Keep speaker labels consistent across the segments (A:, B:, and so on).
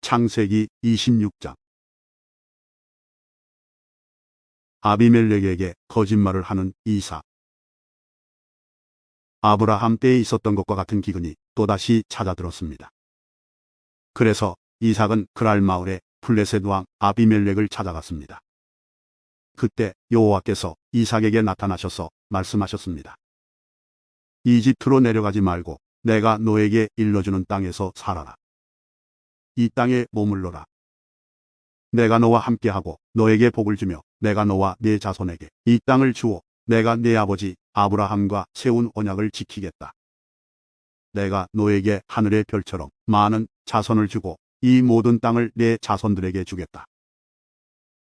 A: 창세기 26장. 아비멜렉에게 거짓말을 하는 이삭. 아브라함 때에 있었던 것과 같은 기근이 또다시 찾아들었습니다. 그래서 이삭은 그랄 마을에 블레셋 왕 아비멜렉을 찾아갔습니다. 그때 여호와께서 이삭에게 나타나셔서 말씀하셨습니다. 이집트로 내려가지 말고 내가 너에게 일러주는 땅에서 살아라. 이 땅에 머물러라. 내가 너와 함께하고 너에게 복을 주며 내가 너와 네 자손에게 이 땅을 주어 내가 네 아버지 아브라함과 세운 언약을 지키겠다. 내가 너에게 하늘의 별처럼 많은 자손을 주고 이 모든 땅을 네 자손들에게 주겠다.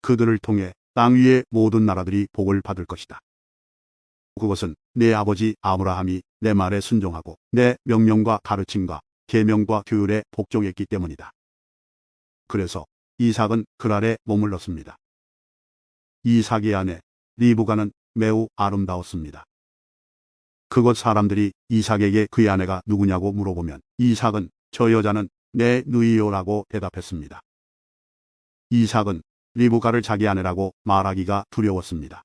A: 그들을 통해 땅 위의 모든 나라들이 복을 받을 것이다. 그것은 네 아버지 아브라함이 내 말에 순종하고 내 명령과 가르침과 계명과 규율에 복종했기 때문이다. 그래서 이삭은 그랄에 머물렀습니다. 이삭의 아내 리브가는 매우 아름다웠습니다. 그곳 사람들이 이삭에게 그의 아내가 누구냐고 물어보면 이삭은 저 여자는 내 누이요라고 대답했습니다. 이삭은 리브가를 자기 아내라고 말하기가 두려웠습니다.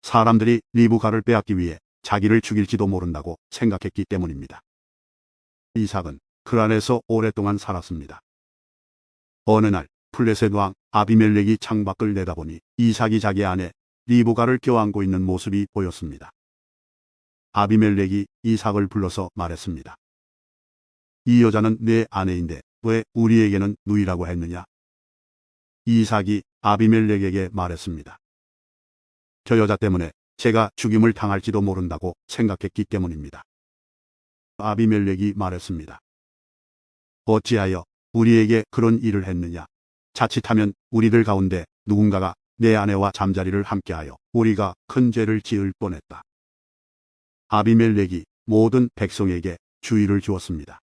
A: 사람들이 리브가를 빼앗기 위해 자기를 죽일지도 모른다고 생각했기 때문입니다. 이삭은 그랄에서 오랫동안 살았습니다. 어느 날 블레셋 왕 아비멜렉이 창밖을 내다보니 이삭이 자기 아내 리브가를 껴안고 있는 모습이 보였습니다. 아비멜렉이 이삭을 불러서 말했습니다. 이 여자는 내 아내인데 왜 우리에게는 누이라고 했느냐? 이삭이 아비멜렉에게 말했습니다. 저 여자 때문에 제가 죽임을 당할지도 모른다고 생각했기 때문입니다. 아비멜렉이 말했습니다. 어찌하여 우리에게 그런 일을 했느냐? 자칫하면 우리들 가운데 누군가가 내 아내와 잠자리를 함께하여 우리가 큰 죄를 지을 뻔했다. 아비멜렉이 모든 백성에게 주의를 주었습니다.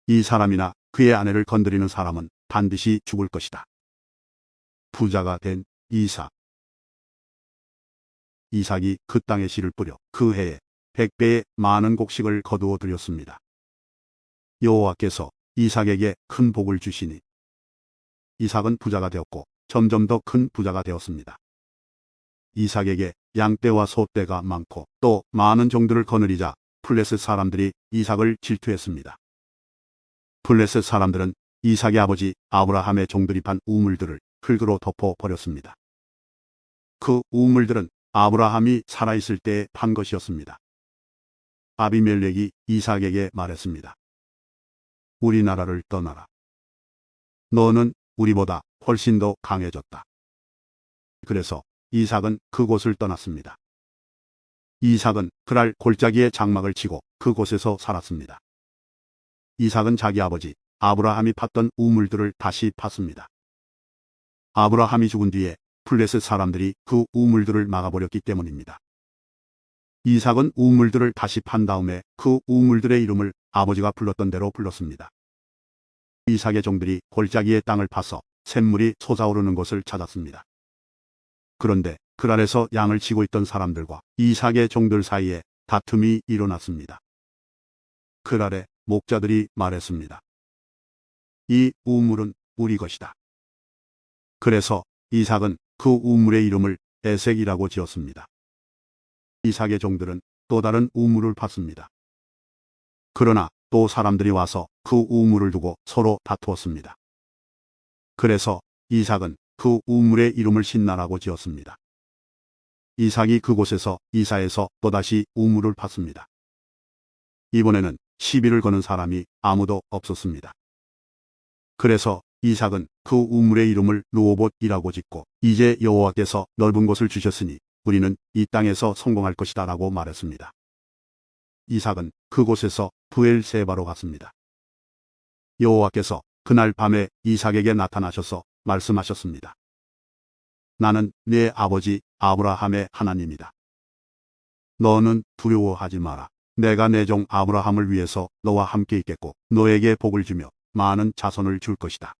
A: 이 사람이나 그의 아내를 건드리는 사람은 반드시 죽을 것이다. 부자가 된 이삭. 이삭이 그 땅에 씨를 뿌려 그 해에 100배의 많은 곡식을 거두어 드렸습니다. 여호와께서 이삭에게 큰 복을 주시니 이삭은 부자가 되었고 점점 더 큰 부자가 되었습니다. 이삭에게 양떼와 소떼가 많고 또 많은 종들을 거느리자 블레셋 사람들이 이삭을 질투했습니다. 블레셋 사람들은 이삭의 아버지 아브라함의 종들이 판 우물들을 흙으로 덮어 버렸습니다. 그 우물들은 아브라함이 살아있을 때에 판 것이었습니다. 아비멜렉이 이삭에게 말했습니다. 우리나라를 떠나라. 너는 우리보다 훨씬 더 강해졌다. 그래서 이삭은 그곳을 떠났습니다. 이삭은 그랄 골짜기에 장막을 치고 그곳에서 살았습니다. 이삭은 자기 아버지 아브라함이 팠던 우물들을 다시 팠습니다. 아브라함이 죽은 뒤에 블레셋 사람들이 그 우물들을 막아버렸기 때문입니다. 이삭은 우물들을 다시 판 다음에 그 우물들의 이름을 아버지가 불렀던 대로 불렀습니다. 이삭의 종들이 골짜기의 땅을 파서 샘물이 솟아오르는 곳을 찾았습니다. 그런데 그랄에서 양을 치고 있던 사람들과 이삭의 종들 사이에 다툼이 일어났습니다. 그랄의 목자들이 말했습니다. 이 우물은 우리 것이다. 그래서 이삭은 그 우물의 이름을 에색이라고 지었습니다. 이삭의 종들은 또 다른 우물을 팠습니다. 그러나 또 사람들이 와서 그 우물을 두고 서로 다투었습니다. 그래서 이삭은 그 우물의 이름을 신나라고 지었습니다. 이삭이 그곳에서 이사해서 또다시 우물을 팠습니다. 이번에는 시비를 거는 사람이 아무도 없었습니다. 그래서 이삭은 그 우물의 이름을 르호봇이라고 짓고 이제 여호와께서 넓은 곳을 주셨으니 우리는 이 땅에서 성공할 것이다 라고 말했습니다. 이삭은 그곳에서 브엘세바로 갔습니다. 여호와께서 그날 밤에 이삭에게 나타나셔서 말씀하셨습니다. 나는 네 아버지 아브라함의 하나님이다. 너는 두려워하지 마라. 내가 내 종 아브라함을 위해서 너와 함께 있겠고 너에게 복을 주며 많은 자손을 줄 것이다.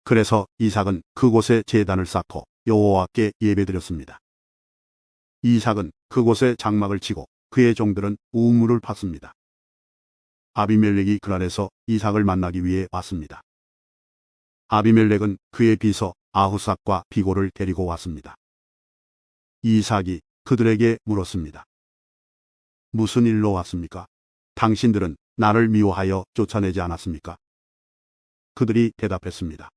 A: 그래서 이삭은 그곳에 제단을 쌓고 여호와께 예배드렸습니다. 이삭은 그곳에 장막을 치고 그의 종들은 우물을 팠습니다. 아비멜렉이 그랄에서 이삭을 만나기 위해 왔습니다. 아비멜렉은 그의 비서 아후삭과 비골을 데리고 왔습니다. 이삭이 그들에게 물었습니다. 무슨 일로 왔습니까? 당신들은 나를 미워하여 쫓아내지 않았습니까? 그들이 대답했습니다.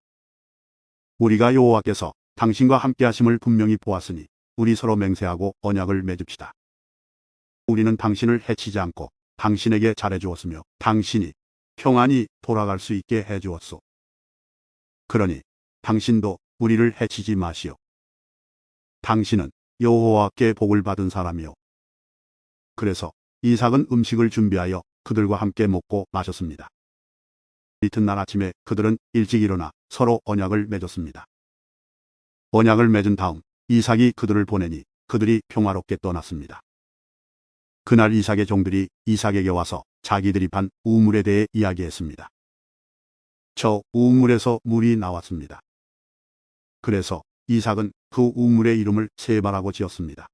A: 우리가 여호와께서 당신과 함께 하심을 분명히 보았으니 우리 서로 맹세하고 언약을 맺읍시다. 우리는 당신을 해치지 않고 당신에게 잘해주었으며 당신이 평안히 돌아갈 수 있게 해주었소. 그러니 당신도 우리를 해치지 마시오. 당신은 여호와께 복을 받은 사람이요. 그래서 이삭은 음식을 준비하여 그들과 함께 먹고 마셨습니다. 이튿날 아침에 그들은 일찍 일어나 서로 언약을 맺었습니다. 언약을 맺은 다음 이삭이 그들을 보내니 그들이 평화롭게 떠났습니다. 그날 이삭의 종들이 이삭에게 와서 자기들이 판 우물에 대해 이야기했습니다. 저 우물에서 물이 나왔습니다. 그래서 이삭은 그 우물의 이름을 세바라고 지었습니다.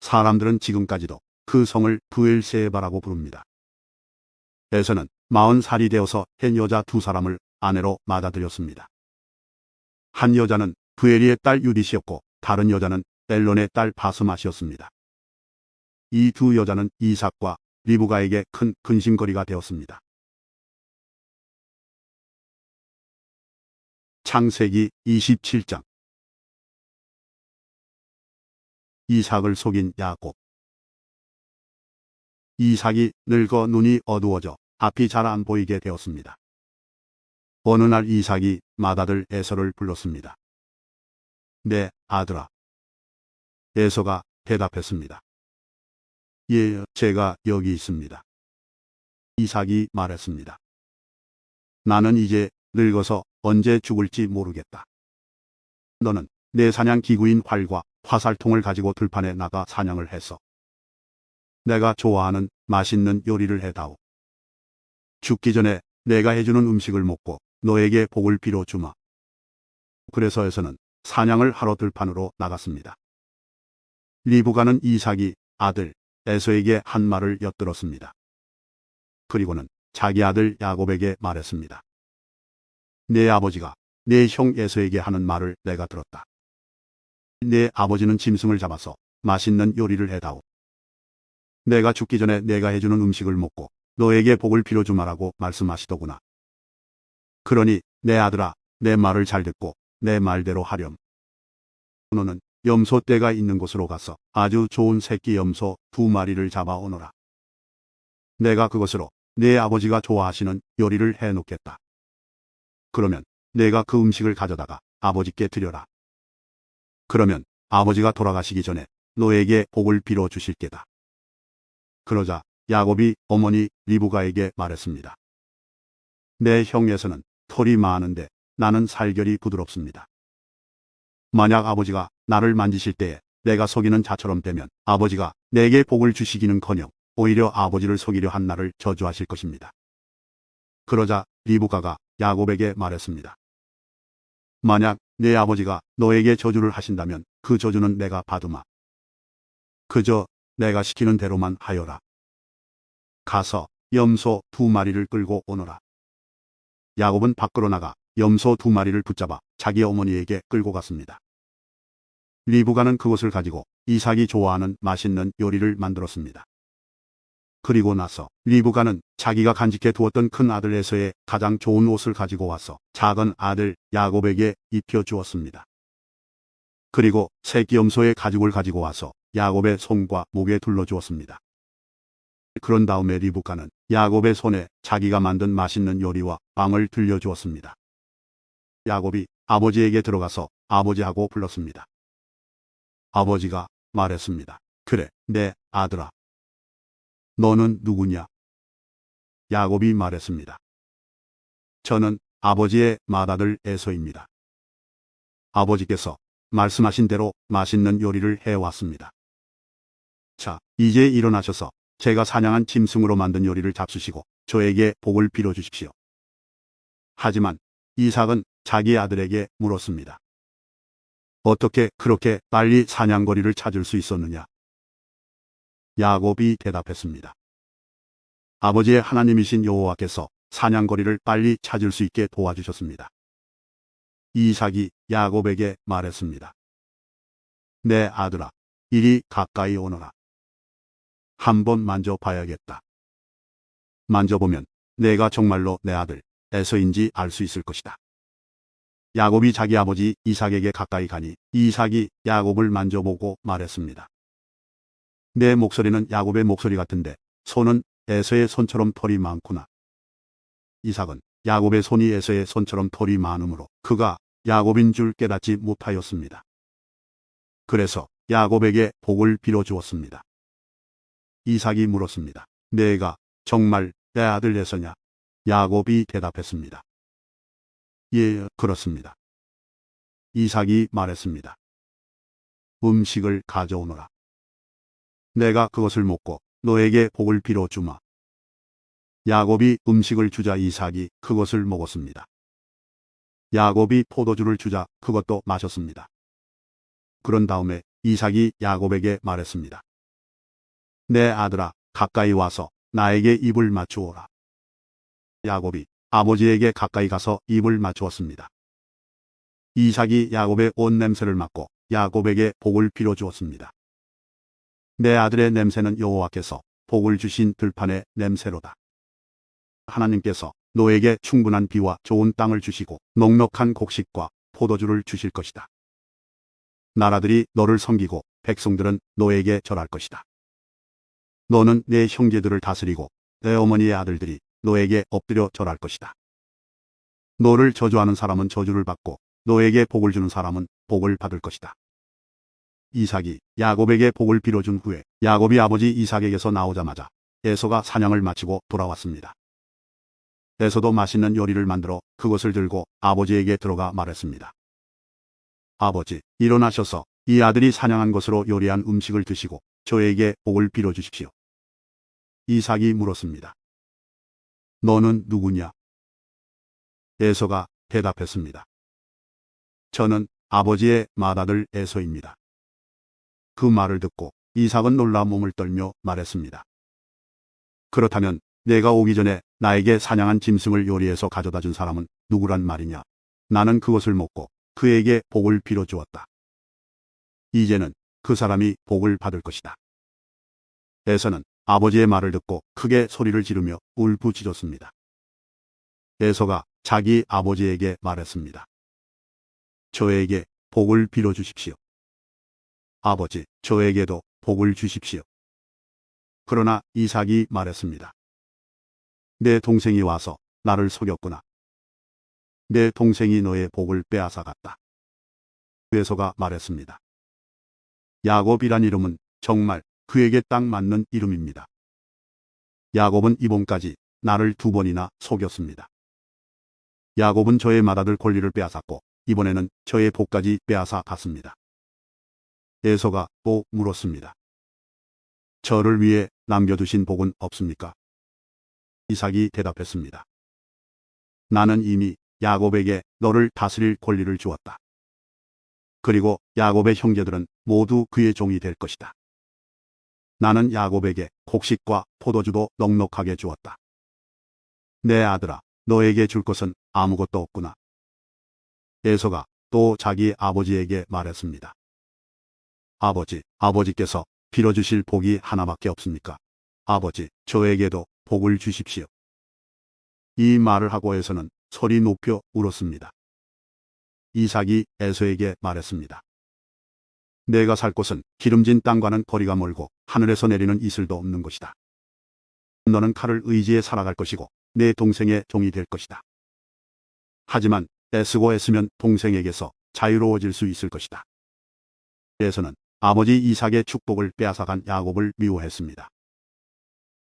A: 사람들은 지금까지도 그 성을 브엘세바라고 부릅니다. 에서는 40살이 되어서 한 여자 2사람을 아내로 맞아들였습니다. 한 여자는 브엘리의 딸 유디시였고 다른 여자는 엘론의 딸 바스맛이었습니다. 이 두 여자는 이삭과 리브가에게 큰 근심거리가 되었습니다. 창세기 27장. 이삭을 속인 야곱. 이삭이 늙어 눈이 어두워져 앞이 잘 안 보이게 되었습니다. 어느 날 이삭이 맏아들 에서를 불렀습니다. 내 아들아. 에서가 대답했습니다. 예, 제가 여기 있습니다. 이삭이 말했습니다. 나는 이제 늙어서 언제 죽을지 모르겠다. 너는 내 사냥 기구인 활과 화살통을 가지고 들판에 나가 사냥을 해서 내가 좋아하는 맛있는 요리를 해다오. 죽기 전에 내가 해주는 음식을 먹고 너에게 복을 빌어 주마. 그래서 에서는 사냥을 하러 들판으로 나갔습니다. 리브가는 이삭이 아들 에서에게 한 말을 엿들었습니다. 그리고는 자기 아들 야곱에게 말했습니다. 내 아버지가 내 형 에서에게 하는 말을 내가 들었다. 내 아버지는 짐승을 잡아서 맛있는 요리를 해다오. 내가 죽기 전에 내가 해주는 음식을 먹고 너에게 복을 빌어주마라고 말씀하시더구나. 그러니 내 아들아, 내 말을 잘 듣고 내 말대로 하렴. 너는 염소 떼가 있는 곳으로 가서 아주 좋은 새끼 염소 2마리를 잡아 오너라. 내가 그것으로 내 아버지가 좋아하시는 요리를 해놓겠다. 그러면 내가 그 음식을 가져다가 아버지께 드려라. 그러면 아버지가 돌아가시기 전에 너에게 복을 빌어 주실 게다. 그러자 야곱이 어머니 리브가에게 말했습니다. 내 형에서는 털이 많은데 나는 살결이 부드럽습니다. 만약 아버지가 나를 만지실 때에 내가 속이는 자처럼 되면 아버지가 내게 복을 주시기는커녕 오히려 아버지를 속이려 한 나를 저주하실 것입니다. 그러자 리브가가 야곱에게 말했습니다. 만약 내 아버지가 너에게 저주를 하신다면 그 저주는 내가 받으마. 그저 내가 시키는 대로만 하여라. 가서 염소 2마리를 끌고 오너라. 야곱은 밖으로 나가 염소 2마리를 붙잡아 자기 어머니에게 끌고 갔습니다. 리브가는 그것을 가지고 이삭이 좋아하는 맛있는 요리를 만들었습니다. 그리고 나서 리브가는 자기가 간직해 두었던 큰 아들 에서의 가장 좋은 옷을 가지고 와서 작은 아들 야곱에게 입혀 주었습니다. 그리고 새끼 염소의 가죽을 가지고 와서 야곱의 손과 목에 둘러 주었습니다. 그런 다음에 리브가는 야곱의 손에 자기가 만든 맛있는 요리와 빵을 들려주었습니다. 야곱이 아버지에게 들어가서 아버지하고 불렀습니다. 아버지가 말했습니다. 그래, 내 아들아. 너는 누구냐? 야곱이 말했습니다. 저는 아버지의 맏아들 에서입니다. 아버지께서 말씀하신 대로 맛있는 요리를 해왔습니다. 자, 이제 일어나셔서 제가 사냥한 짐승으로 만든 요리를 잡수시고 저에게 복을 빌어주십시오. 하지만 이삭은 자기 아들에게 물었습니다. 어떻게 그렇게 빨리 사냥거리를 찾을 수 있었느냐? 야곱이 대답했습니다. 아버지의 하나님이신 여호와께서 사냥거리를 빨리 찾을 수 있게 도와주셨습니다. 이삭이 야곱에게 말했습니다. 내 아들아, 이리 가까이 오너라. 한번 만져봐야겠다. 만져보면 내가 정말로 내 아들 에서인지 알 수 있을 것이다. 야곱이 자기 아버지 이삭에게 가까이 가니 이삭이 야곱을 만져보고 말했습니다. 내 목소리는 야곱의 목소리 같은데 손은 에서의 손처럼 털이 많구나. 이삭은 야곱의 손이 에서의 손처럼 털이 많으므로 그가 야곱인 줄 깨닫지 못하였습니다. 그래서 야곱에게 복을 빌어주었습니다. 이삭이 물었습니다. 내가 정말 내 아들 에서냐? 야곱이 대답했습니다. 예, 그렇습니다. 이삭이 말했습니다. 음식을 가져오너라. 내가 그것을 먹고 너에게 복을 빌어주마. 야곱이 음식을 주자 이삭이 그것을 먹었습니다. 야곱이 포도주를 주자 그것도 마셨습니다. 그런 다음에 이삭이 야곱에게 말했습니다. 내 아들아, 가까이 와서 나에게 입을 맞추어라. 야곱이 아버지에게 가까이 가서 입을 맞추었습니다. 이삭이 야곱의 옷 냄새를 맡고 야곱에게 복을 빌어주었습니다. 내 아들의 냄새는 여호와께서 복을 주신 들판의 냄새로다. 하나님께서 너에게 충분한 비와 좋은 땅을 주시고 넉넉한 곡식과 포도주를 주실 것이다. 나라들이 너를 섬기고 백성들은 너에게 절할 것이다. 너는 내 형제들을 다스리고 내 어머니의 아들들이 너에게 엎드려 절할 것이다. 너를 저주하는 사람은 저주를 받고 너에게 복을 주는 사람은 복을 받을 것이다. 이삭이 야곱에게 복을 빌어준 후에 야곱이 아버지 이삭에게서 나오자마자 에서가 사냥을 마치고 돌아왔습니다. 에서도 맛있는 요리를 만들어 그것을 들고 아버지에게 들어가 말했습니다. 아버지, 일어나셔서 이 아들이 사냥한 것으로 요리한 음식을 드시고 저에게 복을 빌어주십시오. 이삭이 물었습니다. 너는 누구냐? 에서가 대답했습니다. 저는 아버지의 맏아들 에서입니다. 그 말을 듣고 이삭은 놀라 몸을 떨며 말했습니다. 그렇다면 내가 오기 전에 나에게 사냥한 짐승을 요리해서 가져다 준 사람은 누구란 말이냐? 나는 그것을 먹고 그에게 복을 빌어주었다. 이제는 그 사람이 복을 받을 것이다. 에서는 아버지의 말을 듣고 크게 소리를 지르며 울부짖었습니다. 에서가 자기 아버지에게 말했습니다. 저에게 복을 빌어주십시오. 아버지, 저에게도 복을 주십시오. 그러나 이삭이 말했습니다. 내 동생이 와서 나를 속였구나. 내 동생이 너의 복을 빼앗아 갔다. 에서가 말했습니다. 야곱이란 이름은 정말 그에게 딱 맞는 이름입니다. 야곱은 이번까지 나를 2번이나 속였습니다. 야곱은 저의 맏아들 권리를 빼앗았고 이번에는 저의 복까지 빼앗아 갔습니다. 에서가 또 물었습니다. 저를 위해 남겨두신 복은 없습니까? 이삭이 대답했습니다. 나는 이미 야곱에게 너를 다스릴 권리를 주었다. 그리고 야곱의 형제들은 모두 그의 종이 될 것이다. 나는 야곱에게 곡식과 포도주도 넉넉하게 주었다. 내 아들아, 너에게 줄 것은 아무것도 없구나. 에서가 또 자기 아버지에게 말했습니다. 아버지, 아버지께서 빌어주실 복이 하나밖에 없습니까? 아버지, 저에게도 복을 주십시오. 이 말을 하고 에서는 소리 높여 울었습니다. 이삭이 에서에게 말했습니다. 내가 살 곳은 기름진 땅과는 거리가 멀고 하늘에서 내리는 이슬도 없는 곳이다. 너는 칼을 의지해 살아갈 것이고 내 동생의 종이 될 것이다. 하지만 애쓰고 애쓰면 동생에게서 자유로워질 수 있을 것이다. 에서는 아버지 이삭의 축복을 빼앗아간 야곱을 미워했습니다.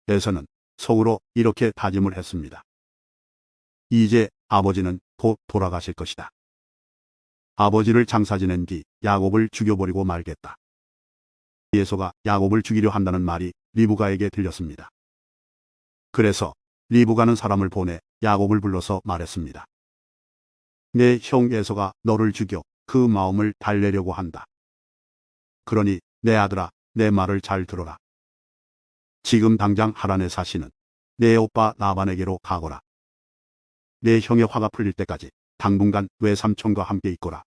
A: 에서는 속으로 이렇게 다짐을 했습니다. 이제 아버지는 곧 돌아가실 것이다. 아버지를 장사 지낸 뒤 야곱을 죽여버리고 말겠다. 에서가 야곱을 죽이려 한다는 말이 리브가에게 들렸습니다. 그래서 리브가는 사람을 보내 야곱을 불러서 말했습니다. 내 형 에서가 너를 죽여 그 마음을 달래려고 한다. 그러니 내 아들아, 내 말을 잘 들어라. 지금 당장 하란에 사시는 내 오빠 라반에게로 가거라. 내 형의 화가 풀릴 때까지 당분간 외삼촌과 함께 있거라.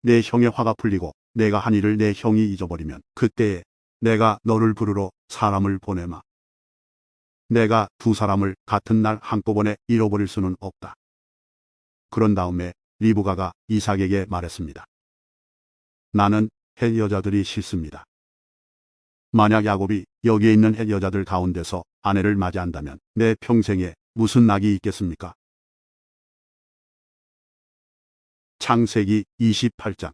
A: 내 형의 화가 풀리고 내가 한 일을 내 형이 잊어버리면 그때에 내가 너를 부르러 사람을 보내마. 내가 두 사람을 같은 날 한꺼번에 잃어버릴 수는 없다. 그런 다음에 리브가가 이삭에게 말했습니다. 나는 헷 여자들이 싫습니다. 만약 야곱이 여기에 있는 헷 여자들 가운데서 아내를 맞이한다면 내 평생에 무슨 낙이 있겠습니까? 창세기 28장.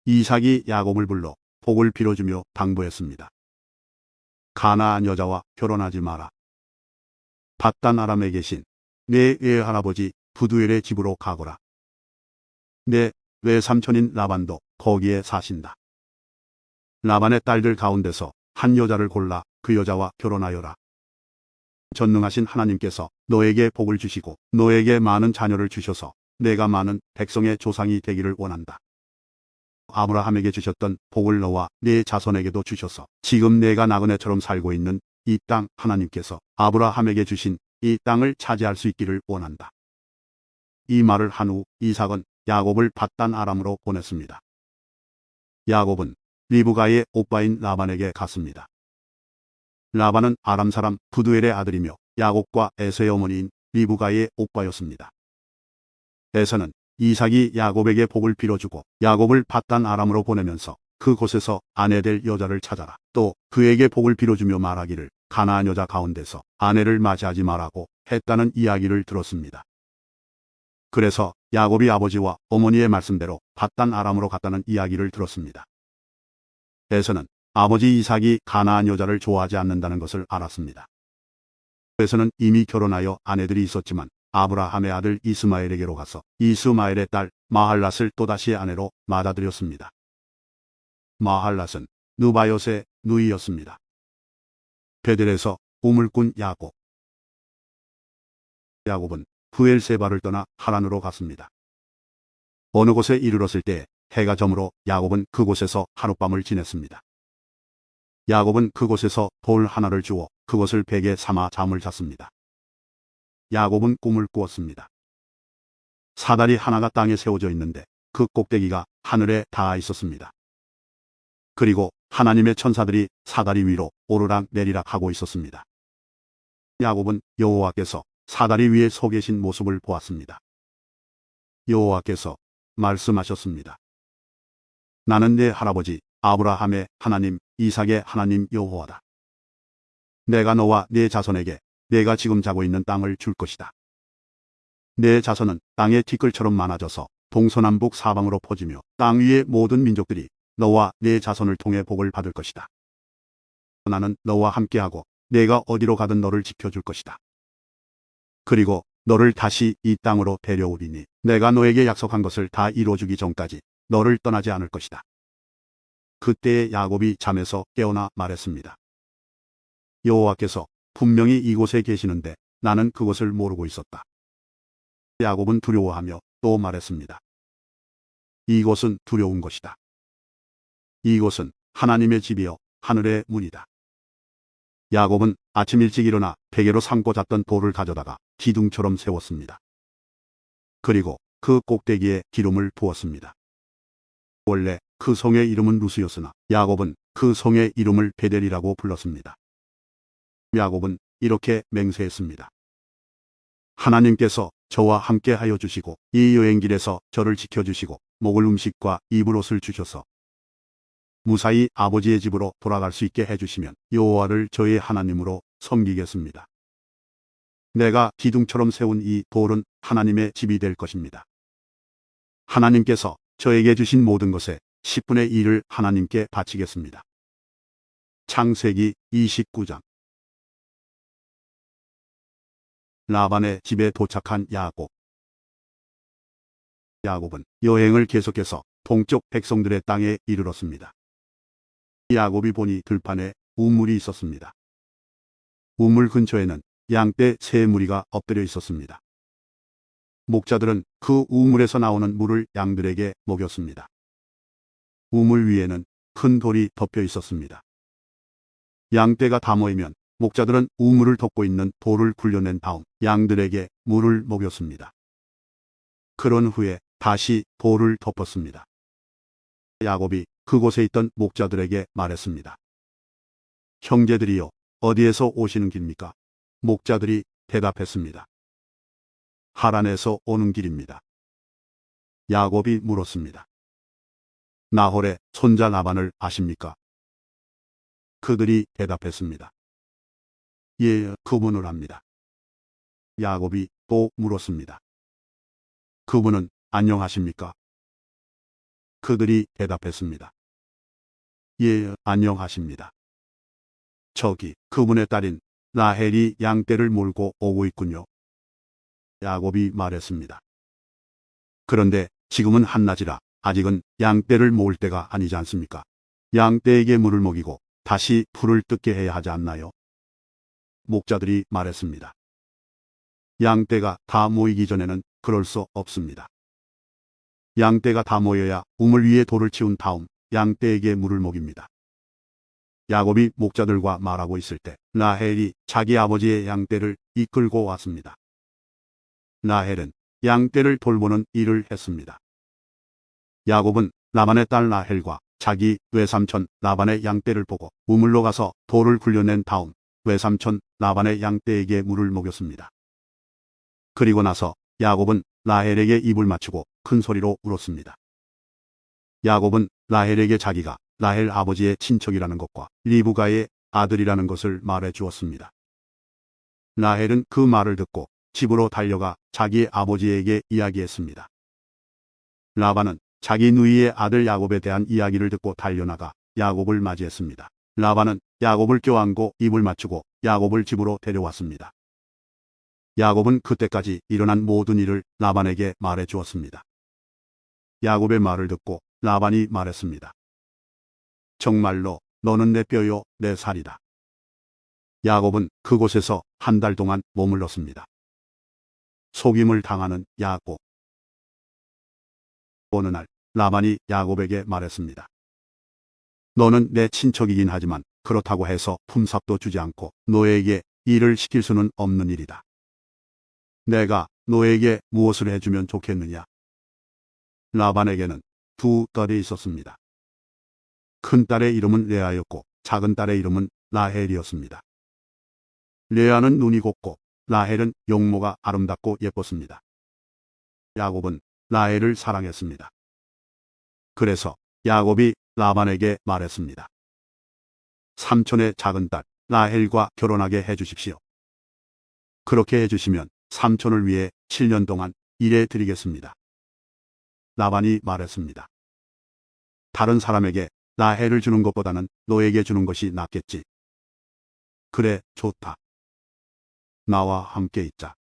A: 이삭이 야곱을 불러 복을 빌어주며 당부했습니다. 가나안 여자와 결혼하지 마라. 밧단 아람에 계신 내 외할아버지 부두엘의 집으로 가거라. 내 외삼촌인 라반도 거기에 사신다. 라반의 딸들 가운데서 한 여자를 골라 그 여자와 결혼하여라. 전능하신 하나님께서 너에게 복을 주시고 너에게 많은 자녀를 주셔서 내가 많은 백성의 조상이 되기를 원한다. 아브라함에게 주셨던 복을 너와 네 자손에게도 주셔서 지금 내가 나그네처럼 살고 있는 이 땅 하나님께서 아브라함에게 주신 이 땅을 차지할 수 있기를 원한다. 이 말을 한 후 이삭은 야곱을 밧단 아람으로 보냈습니다. 야곱은 리브가의 오빠인 라반에게 갔습니다. 라반은 아람 사람 부두엘의 아들이며 야곱과 에서의 어머니인 리브가의 오빠였습니다. 에서는 이삭이 야곱에게 복을 빌어주고 야곱을 밧단 아람으로 보내면서 그곳에서 아내 될 여자를 찾아라. 또 그에게 복을 빌어주며 말하기를 가나안 여자 가운데서 아내를 맞이하지 말라고 했다는 이야기를 들었습니다. 그래서 야곱이 아버지와 어머니의 말씀대로 밧단 아람으로 갔다는 이야기를 들었습니다. 에서는 아버지 이삭이 가나안 여자를 좋아하지 않는다는 것을 알았습니다. 에서는 이미 결혼하여 아내들이 있었지만 아브라함의 아들 이스마엘에게로 가서 이스마엘의 딸 마할랏을 또다시 아내로 맞아들였습니다. 마할랏은 느바요스의 누이였습니다. 베델에서 우물 꾼 야곱. 야곱은 부엘세바를 떠나 하란으로 갔습니다. 어느 곳에 이르렀을 때 해가 저물어 야곱은 그곳에서 하룻밤을 지냈습니다. 야곱은 그곳에서 돌 하나를 주워 그것을 베개 삼아 잠을 잤습니다. 야곱은 꿈을 꾸었습니다. 사다리 하나가 땅에 세워져 있는데 그 꼭대기가 하늘에 닿아 있었습니다. 그리고 하나님의 천사들이 사다리 위로 오르락 내리락 하고 있었습니다. 야곱은 여호와께서 사다리 위에 서 계신 모습을 보았습니다. 여호와께서 말씀하셨습니다. 나는 내 할아버지 아브라함의 하나님, 이삭의 하나님 여호와다. 내가 너와 네 자손에게 내가 지금 자고 있는 땅을 줄 것이다. 내 자손은 땅의 티끌처럼 많아져서 동서남북 사방으로 퍼지며 땅 위의 모든 민족들이 너와 네 자손을 통해 복을 받을 것이다. 나는 너와 함께하고 내가 어디로 가든 너를 지켜줄 것이다. 그리고 너를 다시 이 땅으로 데려오리니 내가 너에게 약속한 것을 다 이루어주기 전까지 너를 떠나지 않을 것이다. 그때에 야곱이 잠에서 깨어나 말했습니다. 여호와께서 분명히 이곳에 계시는데 나는 그것을 모르고 있었다. 야곱은 두려워하며 또 말했습니다. 이곳은 두려운 것이다. 이곳은 하나님의 집이여 하늘의 문이다. 야곱은 아침 일찍 일어나 베개로 삼고 잤던 돌을 가져다가 기둥처럼 세웠습니다. 그리고 그 꼭대기에 기름을 부었습니다. 원래 그 성의 이름은 루스였으나 야곱은 그 성의 이름을 베델이라고 불렀습니다. 야곱은 이렇게 맹세했습니다. 하나님께서 저와 함께 하여 주시고 이 여행길에서 저를 지켜주시고 먹을 음식과 입을 옷을 주셔서 무사히 아버지의 집으로 돌아갈 수 있게 해주시면 여호와를 저의 하나님으로 섬기겠습니다. 내가 기둥처럼 세운 이 돌은 하나님의 집이 될 것입니다. 하나님께서 저에게 주신 모든 것의 10분의 1을 하나님께 바치겠습니다. 창세기 29장. 라반의 집에 도착한 야곱. 야곱은 여행을 계속해서 동쪽 백성들의 땅에 이르렀습니다. 야곱이 보니 들판에 우물이 있었습니다. 우물 근처에는 양떼 3무리가 엎드려 있었습니다. 목자들은 그 우물에서 나오는 물을 양들에게 먹였습니다. 우물 위에는 큰 돌이 덮여 있었습니다. 양떼가 다 모이면 목자들은 우물을 덮고 있는 돌을 굴려낸 다음 양들에게 물을 먹였습니다. 그런 후에 다시 돌을 덮었습니다. 야곱이 그곳에 있던 목자들에게 말했습니다. 형제들이여, 어디에서 오시는 길입니까? 목자들이 대답했습니다. 하란에서 오는 길입니다. 야곱이 물었습니다. 나홀의 손자 라반을 아십니까? 그들이 대답했습니다. 예, 그분을 압니다. 야곱이 또 물었습니다. 그분은 안녕하십니까? 그들이 대답했습니다. 예, 안녕하십니다. 저기 그분의 딸인 라헬이 양떼를 몰고 오고 있군요. 야곱이 말했습니다. 그런데 지금은 한낮이라 아직은 양떼를 모을 때가 아니지 않습니까? 양떼에게 물을 먹이고 다시 풀을 뜯게 해야 하지 않나요? 목자들이 말했습니다. 양떼가 다 모이기 전에는 그럴 수 없습니다. 양떼가 다 모여야 우물 위에 돌을 치운 다음 양떼에게 물을 먹입니다. 야곱이 목자들과 말하고 있을 때 라헬이 자기 아버지의 양떼를 이끌고 왔습니다. 라헬은 양떼를 돌보는 일을 했습니다. 야곱은 라반의 딸 라헬과 자기 외삼촌 라반의 양떼를 보고 우물로 가서 돌을 굴려낸 다음 외삼촌 라반의 양떼에게 물을 먹였습니다. 그리고 나서 야곱은 라헬에게 입을 맞추고 큰 소리로 울었습니다. 야곱은 라헬에게 자기가 라헬 아버지의 친척이라는 것과 리브가의 아들이라는 것을 말해 주었습니다. 라헬은 그 말을 듣고 집으로 달려가 자기 아버지에게 이야기했습니다. 라반은 자기 누이의 아들 야곱에 대한 이야기를 듣고 달려나가 야곱을 맞이했습니다. 라반은 야곱을 껴안고 입을 맞추고 야곱을 집으로 데려왔습니다. 야곱은 그때까지 일어난 모든 일을 라반에게 말해 주었습니다. 야곱의 말을 듣고 라반이 말했습니다. 정말로 너는 내 뼈요 내 살이다. 야곱은 그곳에서 한 달 동안 머물렀습니다. 속임을 당하는 야곱. 어느 날 라반이 야곱에게 말했습니다. 너는 내 친척이긴 하지만 그렇다고 해서 품삯도 주지 않고 너에게 일을 시킬 수는 없는 일이다. 내가 너에게 무엇을 해주면 좋겠느냐? 라반에게는 두 딸이 있었습니다. 큰 딸의 이름은 레아였고 작은 딸의 이름은 라헬이었습니다. 레아는 눈이 곱고 라헬은 용모가 아름답고 예뻤습니다. 야곱은 라헬을 사랑했습니다. 그래서 야곱이 라반에게 말했습니다. 삼촌의 작은 딸 라헬과 결혼하게 해주십시오. 그렇게 해주시면 삼촌을 위해 7년 동안 일해 드리겠습니다. 라반이 말했습니다. 다른 사람에게 라헬을 주는 것보다는 너에게 주는 것이 낫겠지. 그래, 좋다. 나와 함께 있자.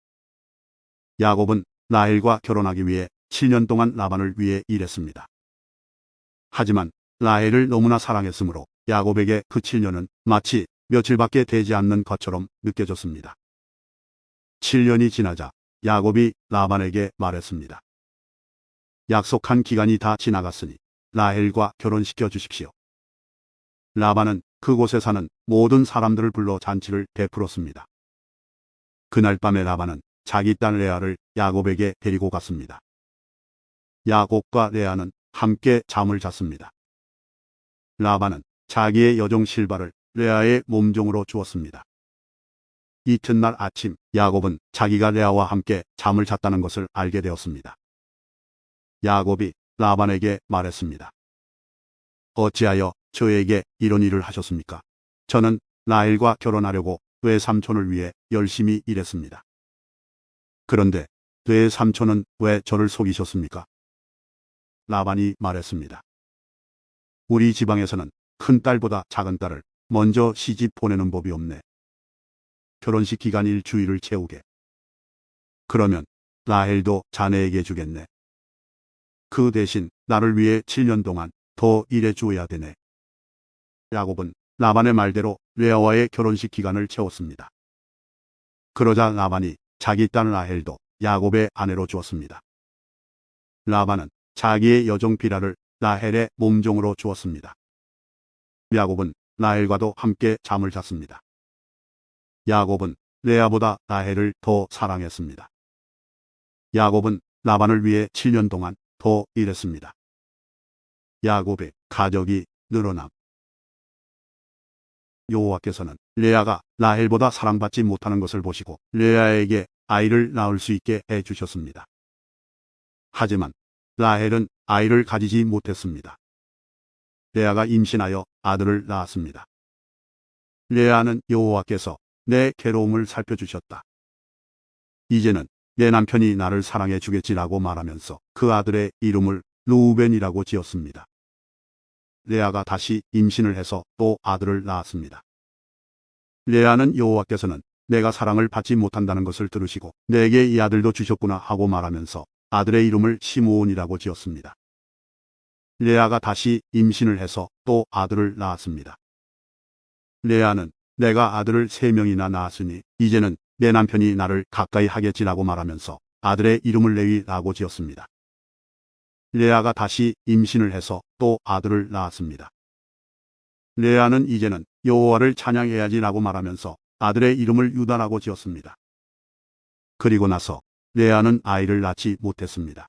A: 야곱은 라헬과 결혼하기 위해 7년 동안 라반을 위해 일했습니다. 하지만 라헬을 너무나 사랑했으므로 야곱에게 그 7년은 마치 며칠밖에 되지 않는 것처럼 느껴졌습니다. 7년이 지나자 야곱이 라반에게 말했습니다. 약속한 기간이 다 지나갔으니 라헬과 결혼시켜 주십시오. 라반은 그곳에 사는 모든 사람들을 불러 잔치를 베풀었습니다. 그날 밤에 라반은 자기 딸 레아를 야곱에게 데리고 갔습니다. 야곱과 레아는 함께 잠을 잤습니다. 라반은 자기의 여종 실바를 레아의 몸종으로 주었습니다. 이튿날 아침 야곱은 자기가 레아와 함께 잠을 잤다는 것을 알게 되었습니다. 야곱이 라반에게 말했습니다. 어찌하여 저에게 이런 일을 하셨습니까? 저는 라헬과 결혼하려고 외삼촌을 위해 열심히 일했습니다. 그런데 외삼촌은 왜 저를 속이셨습니까? 라반이 말했습니다. 우리 지방에서는 큰 딸보다 작은 딸을 먼저 시집 보내는 법이 없네. 결혼식 기간 일주일을 채우게. 그러면 라헬도 자네에게 주겠네. 그 대신 나를 위해 7년 동안 더 일해 주어야 되네. 야곱은 라반의 말대로 레아와의 결혼식 기간을 채웠습니다. 그러자 라반이 자기 딸 라헬도 야곱의 아내로 주었습니다. 라반은 자기의 여종 비라를 라헬의 몸종으로 주었습니다. 야곱은 라헬과도 함께 잠을 잤습니다. 야곱은 레아보다 라헬을 더 사랑했습니다. 야곱은 라반을 위해 7년 동안 더 일했습니다. 야곱의 가족이 늘어남. 여호와께서는 레아가 라헬보다 사랑받지 못하는 것을 보시고 레아에게 아이를 낳을 수 있게 해주셨습니다. 하지만 라헬은 아이를 가지지 못했습니다. 레아가 임신하여 아들을 낳았습니다. 레아는 여호와께서 내 괴로움을 살펴주셨다. 이제는 내 남편이 나를 사랑해 주겠지라고 말하면서 그 아들의 이름을 르우벤이라고 지었습니다. 레아가 다시 임신을 해서 또 아들을 낳았습니다. 레아는 여호와께서는 내가 사랑을 받지 못한다는 것을 들으시고 내게 이 아들도 주셨구나 하고 말하면서 아들의 이름을 시므온이라고 지었습니다. 레아가 다시 임신을 해서 또 아들을 낳았습니다. 레아는 내가 아들을 3명이나 낳았으니 이제는 내 남편이 나를 가까이 하겠지라고 말하면서 아들의 이름을 레위라고 지었습니다. 레아가 다시 임신을 해서 또 아들을 낳았습니다. 레아는 이제는 여호와를 찬양해야지라고 말하면서 아들의 이름을 유다라고 지었습니다. 그리고 나서 레아는 아이를 낳지 못했습니다.